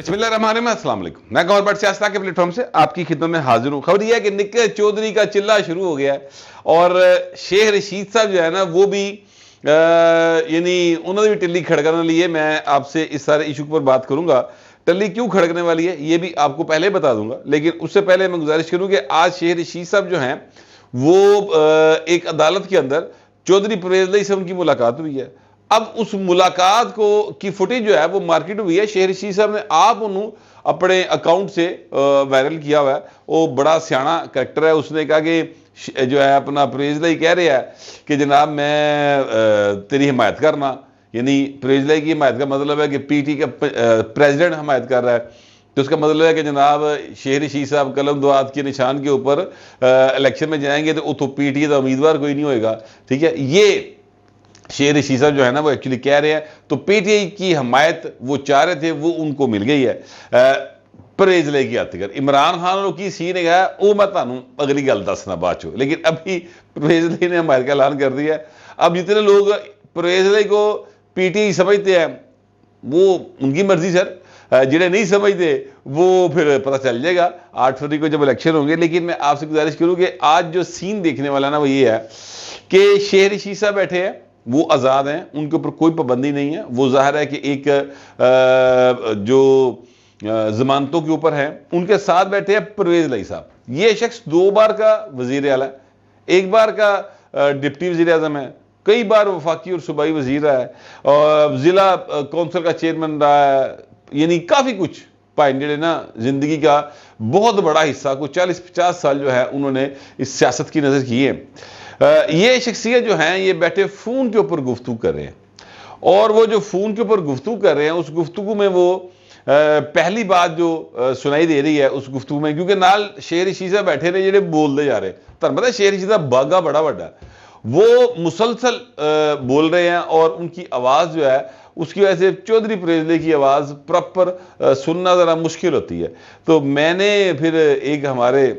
بسم اللہ الرحمن الرحیم، السلام علیکم۔ میں گور بٹ سیاست کے پلیٹ فارم سے آپ کی خدمت میں حاضر ہوں۔ خبر یہ ہے کہ نکے چودھری کا چلہ شروع ہو گیا ہے اور شیخ رشید صاحب جو ہے نا وہ بھی یعنی انہوں نے بھی ٹلی کھڑکنے لی ہے۔ میں آپ سے اس سارے ایشو پر بات کروں گا، ٹلی کیوں کھڑکنے والی ہے یہ بھی آپ کو پہلے بتا دوں گا، لیکن اس سے پہلے میں گزارش کروں کہ آج شیخ رشید صاحب جو ہیں وہ ایک عدالت کے اندر چودھری پرویز علی سے ان کی ملاقات ہوئی ہے۔ اب اس ملاقات کی فوٹیج جو ہے وہ مارکیٹ ہوئی ہے۔ شیخ رشید صاحب نے آپ انہوں اپنے اکاؤنٹ سے وائرل کیا ہوا ہے۔ وہ بڑا سیاںا کریکٹر ہے۔ اس نے کہا کہ جو ہے اپنا پرویز علی کہہ رہے ہیں کہ جناب میں تیری حمایت کرنا، یعنی پرویز علی کی حمایت کا مطلب ہے کہ پی ٹی کا پریزیڈنٹ حمایت کر رہا ہے، تو اس کا مطلب ہے کہ جناب شیخ رشید صاحب قلم دعات کے نشان کے اوپر الیکشن میں جائیں گے تو پی ٹی کا امیدوار کوئی نہیں ہوئے گا، ٹھیک ہے۔ یہ شیخ رشید صاحب جو ہے نا وہ ایکچولی کہہ رہے ہیں، تو پی ٹی آئی کی حمایت وہ چاہ رہے تھے وہ ان کو مل گئی ہے پرویز علی کی ہاتھ کر۔ عمران خان اور کی سی نے کہا وہ میں تانوں اگلی گل دسنا بعد چو، لیکن ابھی پرویز علی نے حمایت کا اعلان کر دیا ہے۔ اب جتنے لوگ پرویز علی کو پی ٹی آئی سمجھتے ہیں وہ ان کی مرضی سر، جنہیں نہیں سمجھتے وہ پھر پتہ چل جائے گا 8 فروری کو جب الیکشن ہوں گے۔ لیکن میں آپ سے گزارش کروں کہ آج جو سین دیکھنے والا نا وہ یہ ہے کہ شیخ رشید صاحب بیٹھے ہیں، وہ آزاد ہیں، ان کے اوپر کوئی پابندی نہیں ہے۔ وہ ظاہر ہے کہ ایک جو ضمانتوں کے اوپر ہیں، ان کے ساتھ بیٹھے ہیں پرویز علی صاحب۔ یہ شخص 2 بار کا وزیر اعلیٰ ہے، 1 بار کا ڈپٹی وزیر اعظم ہے، کئی بار وفاقی اور صوبائی وزیر رہا ہے، اور ضلع کونسل کا چیئرمین رہا ہے، یعنی کافی کچھ پائن جڑے نا زندگی کا بہت بڑا حصہ کو 40-50 سال جو ہے انہوں نے اس سیاست کی نظر کی ہے۔ یہ شخصیت جو ہیں یہ بیٹھے فون کے اوپر گفتگو کر رہے ہیں، اور وہ جو فون کے اوپر گفتگو کر رہے ہیں اس گفتگو میں وہ پہلی بات جو سنائی دے رہی ہے اس گفتگو میں، کیونکہ نال شیخ رشید صاحب بیٹھے رہے جڑے بول دے جا رہے ہیں، تر پتہ ہے شیخ رشید صاحب باغا بڑا بڑا وہ مسلسل بول رہے ہیں، اور ان کی آواز جو ہے اس کی وجہ سے چودھری پرویز علی کی آواز پراپر سننا ذرا مشکل ہوتی ہے۔ تو میں نے پھر ایک ہمارے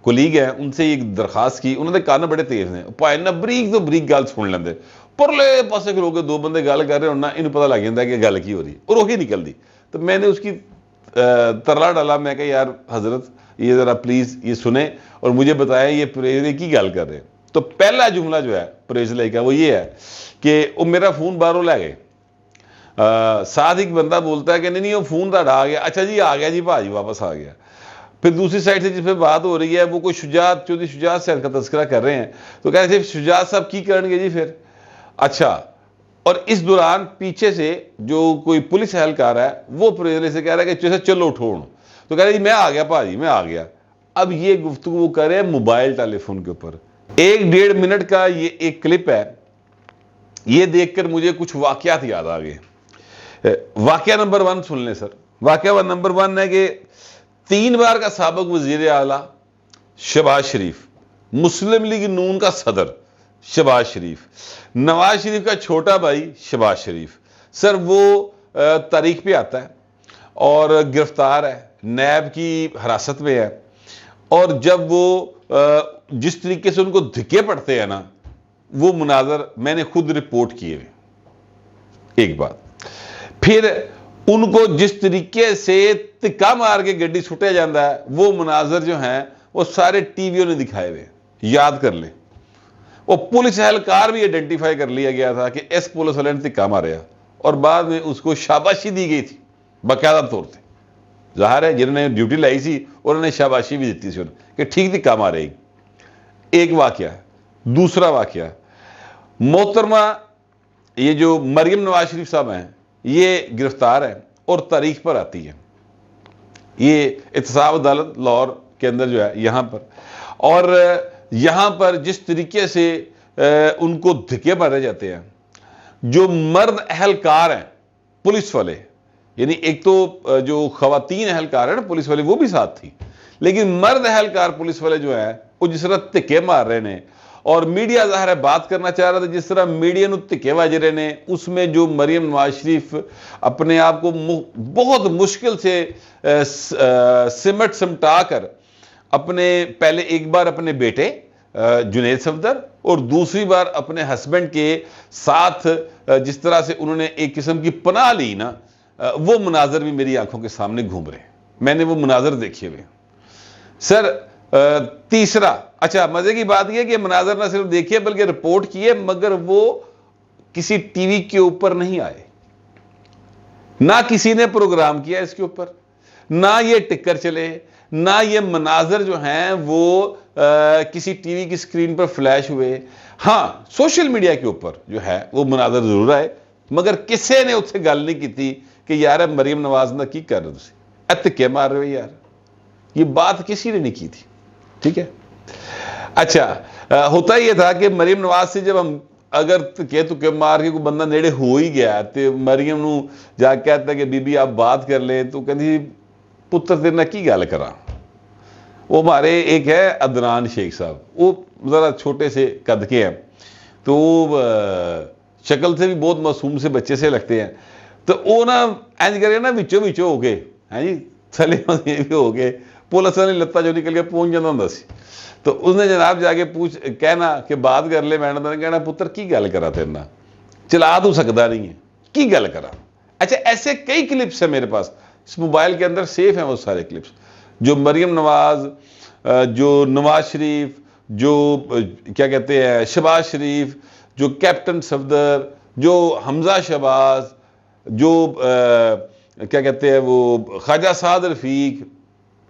کولیگ ہیں ان سے ایک درخواست کی، انہوں نے کان بڑے تیز ہیں، پائے نہ بریک تو بریک گل سن لیندے، پرلے پاسے کھلو کے 2 بندے گل کر رہے ہونا انہوں پتہ لگ جاتا ہے کہ گل کی ہو رہی ہے، اور وہی نکل دی۔ تو میں نے اس کی ترلا ڈالا، میں کہا یار حضرت یہ ذرا پلیز یہ سنیں اور مجھے بتائیں یہ پرویز علی کی گل کر رہے ہیں۔ تو پہلا جملہ جو ہے پرویز علی کا وہ یہ ہے کہ وہ میرا فون باہروں لے گئے۔ ساتھ ایک بندہ بولتا ہے کہ نہیں وہ فون تو آ گیا، اچھا جی آ گیا جی بھاجی واپس آ گیا۔ پھر دوسری سائڈ سے جس پہ بات ہو رہی ہے وہ کوئی شجاعت چودھری شجاعت صاحب کا تذکرہ کر رہے ہیں، تو کہہ رہے تھے شجاعت صاحب کی کرن گے جی پھر، اچھا۔ اور اس دوران پیچھے سے جو کوئی پولیس اہلکار ہے وہ پرویز علی سے کہہ رہا ہے کہ چلو اٹھو، تو کہہ رہے جی میں آ گیا بھاجی میں آ گیا۔ اب یہ گفتگو وہ کر رہے ہیں موبائل ٹیلی فون کے اوپر، 1-1.5 منٹ کا یہ ایک کلپ ہے۔ یہ دیکھ کر مجھے کچھ واقعات یاد آ گئے۔ واقعہ نمبر 1 سن لیں سر۔ واقعہ نمبر 1 ہے کہ 3 بار کا سابق وزیر اعلیٰ شہباز شریف، مسلم لیگ نون کا صدر شہباز شریف، نواز شریف کا چھوٹا بھائی شہباز شریف، سر وہ تاریخ پہ آتا ہے اور گرفتار ہے، نیب کی حراست میں ہے، اور جب وہ جس طریقے سے ان کو دھکے پڑتے ہیں نا وہ مناظر میں نے خود رپورٹ کیے ہوئے، ایک بات۔ پھر ان کو جس طریقے سے تکا مار کے گڈی چھٹے جاندہ ہے وہ مناظر جو ہیں وہ سارے ٹی ویوں نے دکھائے ہوئے، یاد کر لیں۔ وہ پولیس اہلکار بھی ایڈنٹیفائی کر لیا گیا تھا کہ اس پولیس والے نے تکا ماریا، اور بعد میں اس کو شاباشی دی گئی تھی باقاعدہ طور پہ۔ ظاہر ہے جنہوں نے ڈیوٹی لائی سی انہوں نے شاباشی بھی دیتی سی کہ ٹھیک تکا مارے گی۔ ایک واقعہ ہے۔ دوسرا واقعہ، محترمہ یہ جو مریم نواز شریف صاحب ہیں یہ گرفتار ہیں اور تاریخ پر آتی ہے، یہ احتساب عدالت لاہور کے اندر جو ہے یہاں پر، اور یہاں پر جس طریقے سے ان کو دھکے مارے جاتے ہیں، جو مرد اہلکار ہیں پولیس والے، یعنی ایک تو جو خواتین اہلکار ہیں نا پولیس والے وہ بھی ساتھ تھی، لیکن مرد اہلکار پولیس والے جو ہیں وہ جس طرح دھکے مار رہے ہیں، اور میڈیا ظاہر ہے بات کرنا چاہ رہا تھا جس طرح میڈیا نو دھکے وج رہے ہیں، اس میں جو مریم نواز شریف اپنے آپ کو بہت مشکل سے سمٹا کر اپنے پہلے ایک بار اپنے بیٹے جنید صفدر اور دوسری بار اپنے ہسبینڈ کے ساتھ جس طرح سے انہوں نے ایک قسم کی پناہ لی نا، وہ مناظر بھی میری آنکھوں کے سامنے گھوم رہے ہیں، میں نے وہ مناظر دیکھے ہوئے ہیں سر۔ تیسرا، اچھا مزے کی بات یہ کہ مناظر نہ صرف دیکھیے بلکہ رپورٹ کیے، مگر وہ کسی ٹی وی کے اوپر نہیں آئے، نہ کسی نے پروگرام کیا اس کے اوپر، نہ یہ ٹکر چلے، نہ یہ مناظر جو ہیں وہ کسی ٹی وی کی سکرین پر فلیش ہوئے۔ ہاں سوشل میڈیا کے اوپر جو ہے وہ مناظر ضرور آئے، مگر کسی نے اس سے گل نہیں کی تھی کہ یار مریم نواز نہ کی کر رہے تھے، اتکے مار رہے یار، یہ بات کسی نے نہیں کی تھی، ٹھیک ہے۔ اچھا ہوتا یہ تھا کہ مریم نواز سے جب ہم اگر تکے مار کے کوئی بندہ نیڑے ہو ہی گیا تو مریم نو جا کہتا ہے کہ بی بی آپ بات کر لیں، تو کہتی پتر تیرے نہ کی گل کرا۔ وہ ہمارے ایک ہے عدنان شیخ صاحب، وہ ذرا چھوٹے سے قد کے ہیں، تو شکل سے بھی بہت معصوم سے بچے سے لگتے ہیں، تو وہ نا اینج کرے نا وچو ہو کے، ہاں جی تھلے بھی ہو کے پولیس والے لتا جو نکل کے پہنچ جاتا ہوں سی، تو اس نے جناب جا کے کہنا کہ بات کر لے، میں نے کہنا پتر کی گل کرا تیرے نہ، چلا تو سکتا نہیں ہے، کی گل کرا۔ اچھا ایسے کئی کلپس ہیں میرے پاس، اس موبائل کے اندر سیف ہیں وہ سارے کلپس، جو مریم نواز، جو نواز شریف، جو کیا کہتے ہیں شہباز شریف، جو کیپٹن صفدر، جو حمزہ شہباز، جو کیا کہتے ہیں وہ خواجہ سعد رفیق،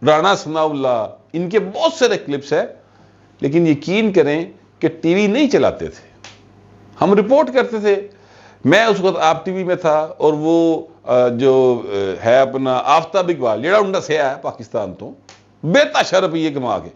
رانا ثناء اللہ، ان کے بہت سارے کلپس ہیں، لیکن یقین کریں کہ ٹی وی نہیں چلاتے تھے، ہم رپورٹ کرتے تھے۔ میں اس وقت آپ ٹی وی میں تھا، اور وہ جو ہے اپنا آفتاب اقبال جڑا انڈا سے آیا پاکستان تو بے تحاشا روپیے کما کے،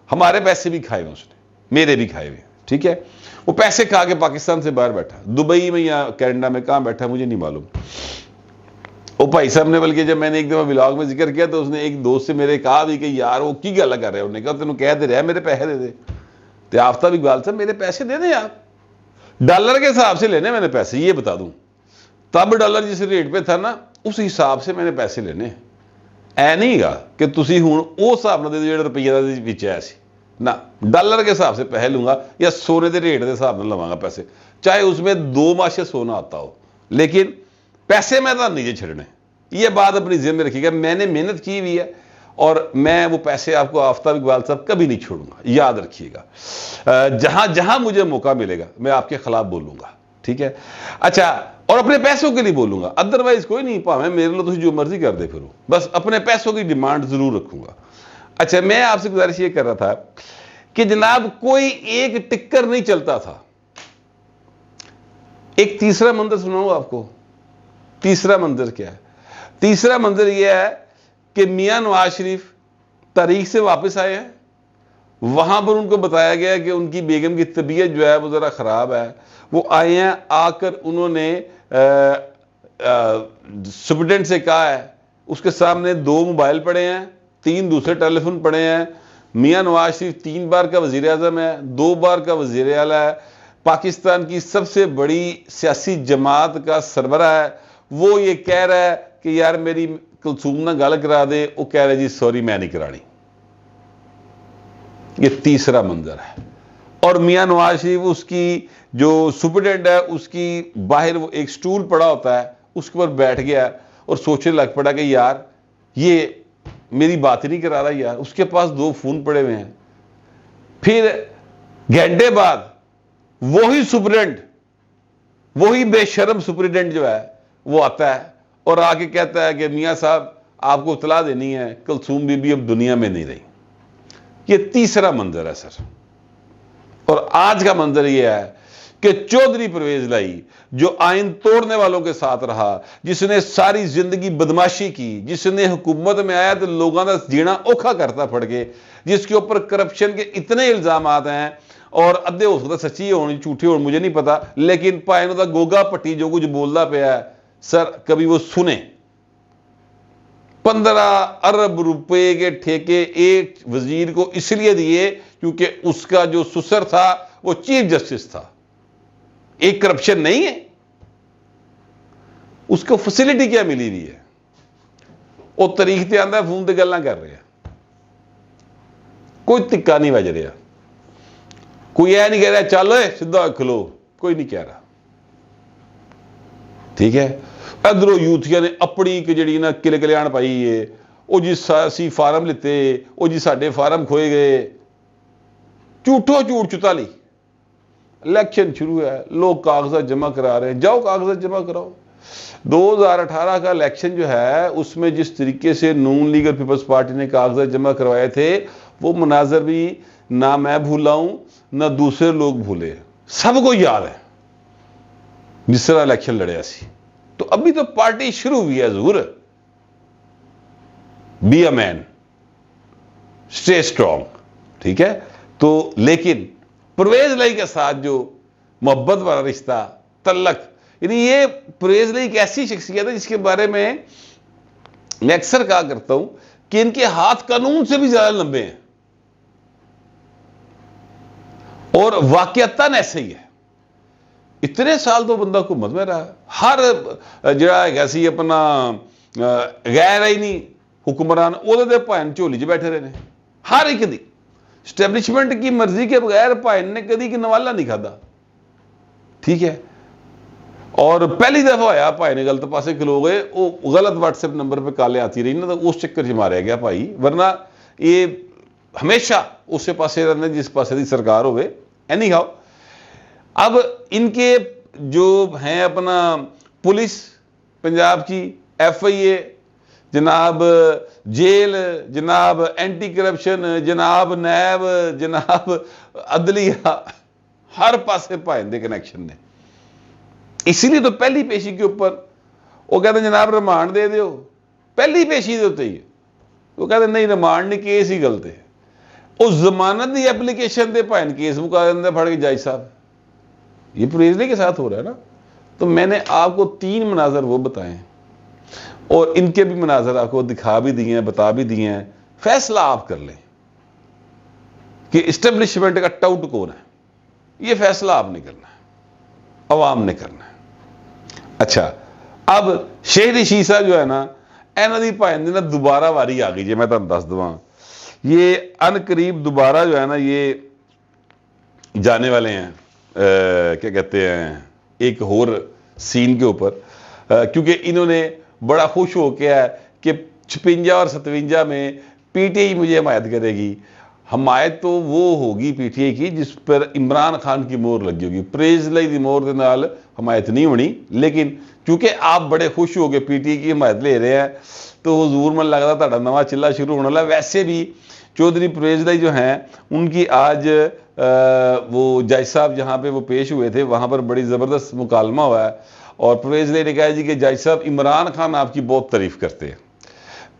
ہمارے پیسے بھی کھائے ہوئے اس نے، میرے بھی کھائے ہوئے، ٹھیک ہے، وہ پیسے کھا کے پاکستان سے باہر بیٹھا، دبئی میں یا کینیڈا میں کہاں بیٹھا مجھے نہیں معلوم۔ وہ بھائی صاحب نے بلکہ جب میں نے ایک دفعہ ولاگ میں ذکر کیا تو اس نے ایک دوست سے میرے کہا بھی کہ یار وہ کی گل کر رہے ہیں، انہوں نے کہا تینوں کہہ دے رہا میرے پیسے دے دے، تو آفتاب اقبال صاحب میرے پیسے دے دیں آپ، ڈالر کے حساب سے لینے میں نے پیسے، یہ بتا دوں تب ڈالر جس ریٹ پہ تھا نا اس حساب سے میں نے پیسے لینے، اے نہیں گا کہ تسی ہوں وہ حساب نہ دے دو جڑا روپیہ پیچھے آیا سی، نہ ڈالر کے حساب سے پیسے لوں گا، یا سونے کے ریٹ کے حساب سے لواں گا پیسے، چاہے اس میں 2 ماشے سونا آتا ہو، لیکن پیسے میں تو نہیں چھڑنے۔ یہ بات اپنی ذہن میں رکھیے گا، میں نے محنت کی ہوئی ہے، اور میں وہ پیسے آپ کو آفتاب اقبال صاحب کبھی نہیں چھوڑوں گا، یاد رکھیے گا، جہاں جہاں مجھے موقع ملے گا میں آپ کے خلاف بولوں گا، ٹھیک ہے۔ اچھا اور اپنے پیسوں کے لیے بولوں گا، ادروائز کوئی نہیں، پاویں میرے لو تسی جو مرضی کر دے پھرو، بس اپنے پیسوں کی ڈیمانڈ ضرور رکھوں گا۔ اچھا میں آپ سے گزارش یہ کر رہا تھا کہ جناب کوئی ایک ٹکر نہیں چلتا تھا۔ ایک تیسرا منظر سناؤں آپ کو، تیسرا منظر کیا ہے؟ تیسرا منظر یہ ہے کہ میاں نواز شریف تاریخ سے واپس آئے ہیں، وہاں پر ان کو بتایا گیا کہ ان کی بیگم کی طبیعت جو ہے وہ ذرا خراب ہے، وہ آئے ہیں، آ کر انہوں نے سپرڈنٹ سے کہا ہے، اس کے سامنے 2 موبائل پڑے ہیں، 3 دوسرے ٹیلی فون پڑے ہیں، میاں نواز شریف 3 بار کا وزیر اعظم ہے، 2 بار کا وزیر اعلیٰ ہے، پاکستان کی سب سے بڑی سیاسی جماعت کا سربراہ ہے، وہ یہ کہہ رہا ہے کہ یار میری کلثوم نہ گل کرا دے، وہ کہہ رہے جی سوری میں نہیں کرانی۔ یہ تیسرا منظر ہے، اور میاں نواز شریف اس کی جو سپرڈنٹ ہے اس کی باہر وہ ایک سٹول پڑا ہوتا ہے اس کے اوپر بیٹھ گیا اور سوچنے لگ پڑا کہ یار یہ میری بات ہی نہیں کرا رہا یار، اس کے پاس 2 فون پڑے ہوئے ہیں۔ پھر گھنٹے بعد وہی سپرڈنٹ، وہی بے شرم سپرڈنٹ جو ہے وہ آتا ہے اور آ کے کہتا ہے کہ میاں صاحب آپ کو اطلاع دینی ہے کلثوم بی بی اب دنیا میں نہیں رہی۔ یہ تیسرا منظر ہے سر، اور آج کا منظر یہ ہے کہ چودھری پرویز لائی جو آئین توڑنے والوں کے ساتھ رہا، جس نے ساری زندگی بدماشی کی، جس نے حکومت میں آیا تو لوگوں کا جینا اوکھا کرتا پڑ کے، جس کے اوپر کرپشن کے اتنے الزامات ہیں، اور ادھے ہو سکتا سچی ہونی جھوٹی ہونی مجھے نہیں پتا، لیکن پائنوں دا گوگا پٹی جو کچھ بولتا پیا ہے سر کبھی وہ سنیں۔ 15 ارب روپے کے ٹھیکے ایک وزیر کو اس لیے دیے کیونکہ اس کا جو سسر تھا وہ چیف جسٹس تھا، ایک کرپشن نہیں ہے، اس کو فیسلٹی کیا ملی ہوئی ہے، وہ تاریخ تے آندا فون تے گلاں کر رہے ہیں، کوئی تکا نہیں بج رہا، کوئی یہ نہیں کہہ رہا چلو سیدھا کھلو، کوئی نہیں کہہ رہا۔ ٹھیک ہے. ادھروں یوتھیا نے اپنی جڑی نا کل کلیان پائی ہے, وہ جی اسی فارم لیتے, وہ جی ساڈے فارم کھوئے گئے, جھوٹو جھوٹ چتالی. الیکشن شروع ہے, لوگ کاغذات جمع کرا رہے ہیں, جاؤ کاغذات جمع کراؤ. 2018 کا الیکشن جو ہے اس میں جس طریقے سے نون لیگ اور پیپلز پارٹی نے کاغذات جمع کروائے تھے, وہ مناظر بھی نہ میں بھولا ہوں نہ دوسرے لوگ بھولے, سب کو یاد ہے جس طرح الیکشن لڑیا سی. تو ابھی تو پارٹی شروع ہوئی ہے ضرور, be a man, stay strong, ٹھیک ہے. تو لیکن پرویز لائی کے ساتھ جو محبت والا رشتہ تعلق, یعنی یہ پرویز لائی ایک ایسی شخصیت ہے جس کے بارے میں اکثر کہا کرتا ہوں کہ ان کے ہاتھ قانون سے بھی زیادہ لمبے ہیں, اور واقعتاً ایسے ہی ہے. اتنے سال تو بندہ حکومت میں رہا, ہر جڑا ایسی اپنا غیر آئینی حکمران وہ دے پائن چولی چ بیٹھے رہے, ہر ایک دی اسٹیبلشمنٹ کی مرضی کے بغیر پائن نے کدی کی نوالا نہیں کھادا, ٹھیک ہے. اور پہلی دفعہ آیا بھائی نے غلط پاسے کھلو گئے, وہ غلط واٹس ایپ نمبر پہ کالیں آتی رہی نا, تو اس چکر چ ماریا گیا بھائی, ورنہ یہ ہمیشہ اسے پاسے رہنے جس پاسے دی سرکار ہوئے. اینی ہاؤ, اب ان کے جو ہیں اپنا پولیس پنجاب کی, ایف آئی اے, جناب جیل, جناب اینٹی کرپشن, جناب نیب, جناب عدلیہ, ہر پاسے پائیں دے کنیکشن نے. اسی لیے تو پہلی پیشی کے اوپر وہ کہتے ہیں جناب ریمانڈ دے دیو, پہلی پیشی دے ہوتے ہی وہ کہتے ہیں نہیں ریمانڈ نہیں, کیس ہی غلط ہے. اس ضمانت the application they pine case مکا دیں پھڑ کے جج صاحب. یہ پریزلی کے ساتھ ہو رہا ہے نا. تو میں نے آپ کو 3 مناظر وہ بتائے ہیں, اور ان کے بھی مناظر آپ کو دکھا بھی دیے ہیں, بتا بھی دیے ہیں. فیصلہ آپ کر لیں کہ اسٹیبلشمنٹ کا ٹاؤٹ کون ہے. یہ فیصلہ آپ نے کرنا ہے, عوام نے کرنا ہے. اچھا, اب شیخ رشید صاحب جو ہے نا, اینا دی پائن دی نا دوبارہ واری آ گئی جی. میں تم دس دواں, یہ ان قریب دوبارہ جو ہے نا یہ جانے والے ہیں, کیا کہتے ہیں, ایک اور سین کے اوپر, کیونکہ انہوں نے بڑا خوش ہو کے ہے کہ 56 اور 57 میں پی ٹی آئی مجھے حمایت کرے گی. حمایت تو وہ ہوگی پی ٹی آئی کی جس پر عمران خان کی مور لگی ہوگی, پریز لائی دی مور دے نال حمایت نہیں ہونی. لیکن چونکہ آپ بڑے خوش ہو کے پی ٹی آئی کی حمایت لے رہے ہیں, تو حضور من لگتا تھا نواں چلا شروع ہونے والا. ویسے بھی چودھری پرویز لائی جو ہیں ان کی آج وہ جج صاحب جہاں پہ وہ پیش ہوئے تھے وہاں پر بڑی زبردست مکالمہ ہوا ہے, اور پرویز لائی نے کہا جی کہ جج صاحب عمران خان آپ کی بہت تعریف کرتے ہیں.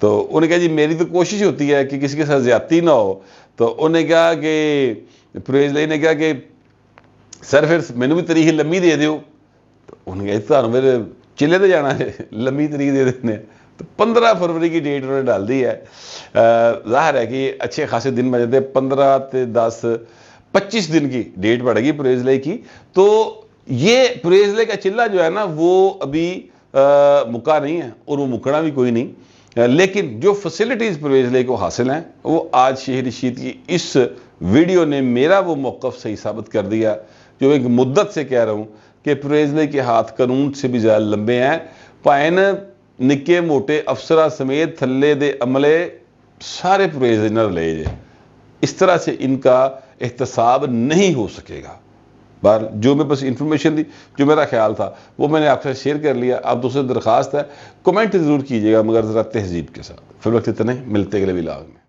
تو انہوں نے کہا جی میری تو کوشش ہوتی ہے کہ کسی کے ساتھ زیادتی نہ ہو. تو انہوں نے کہا کہ پرویز لائی نے کہا کہ سر پھر مینوں بھی تاریخ لمبی دے دیو. تو انہوں نے کہا پھر چلے تو جانا ہے, لمبی تاریخ دے دینے. تو 15 فروری کی ڈیٹ انہوں نے ڈال دی ہے. ظاہر ہے کہ اچھے خاصے دن بن جاتے ہیں, 15 تے 10 25 دن کی ڈیٹ پڑے گی پرویز لائی کی. تو یہ پرویز لائی کا چلہ جو ہے نا وہ ابھی مکا نہیں ہے, اور وہ مکنا بھی کوئی نہیں. لیکن جو فیسلٹیز پرویز لائی کو حاصل ہیں وہ آج شیخ رشید کی اس ویڈیو نے میرا وہ موقف صحیح ثابت کر دیا جو ایک مدت سے کہہ رہا ہوں کہ پرویز لائی کے ہاتھ قانون سے بھی زیادہ لمبے ہیں. پائن نکے موٹے افسرہ سمیت تھلے دے عملے سارے پرویز لائی نہ لے جائے. اس طرح سے ان کا احتساب نہیں ہو سکے گا. بہر جو میں بس انفارمیشن دی, جو میرا خیال تھا وہ میں نے آپ سے شیئر کر لیا. آپ دوسرے درخواست ہے کمنٹ ضرور کیجیے گا, مگر ذرا تہذیب کے ساتھ. فی الوقت اتنے, ملتے اگلے ولاگ میں.